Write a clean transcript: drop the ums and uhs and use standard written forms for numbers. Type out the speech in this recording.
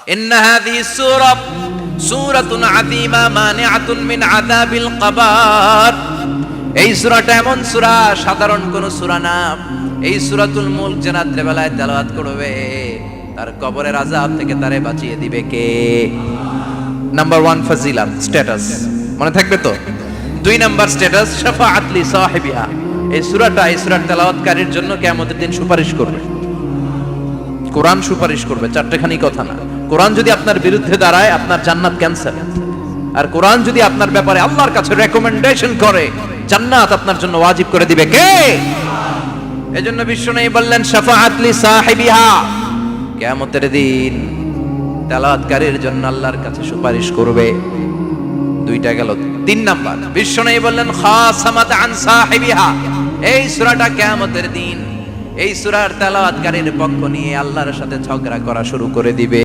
ইন্না হাযিহি সূরাতুন আযীমা মানিআতুন মিন আযাবিল কবর। এই সূরাটা এমন সূরা, সাধারণ কোন সূরা না। এই সূরাতুল মুলক যে রাত্রে বেলায় তেলাওয়াত করবে তার কবরের আযাব থেকে তারে বাঁচিয়ে দিবে কে? নাম্বার 1 ফাজিলাত, স্ট্যাটাস মনে থাকবে তো। 2 নাম্বার স্ট্যাটাস শাফাআত লি সাহিবিহা। এই সূরাটা, এই সূরার তেলাওয়াতকারীর জন্য কিয়ামতের দিন সুপারিশ করবে। কোরআন সুপারিশ করবে, চারটেখানি কথা না। কোরআন যদি আপনার বিরুদ্ধে দাঁড়ায় আপনার জান্নাত ক্যান্সেল, আর কোরআন যদি আপনার ব্যাপারে আল্লাহর কাছে রেকমেন্ডেশন করে জান্নাত আপনার জন্য ওয়াজিব করে দিবে কে? এজন্য বিশ্বনবী বললেন শাফাআত লি সাহিবিহা, কিয়ামতের দিন তেলাওয়াতকারীর জন্য আল্লাহর কাছে সুপারিশ করবে। 2টা গেল। 3 নাম্বার বিশ্বনবী বললেন খাসামাত আন সাহিবিহা। এই সূরাটা কিয়ামতের দিন এই সূরার তেলাওয়াতকারীর পক্ষ নিয়ে আল্লাহর সাথে ঝগড়া করা শুরু করে দিবে।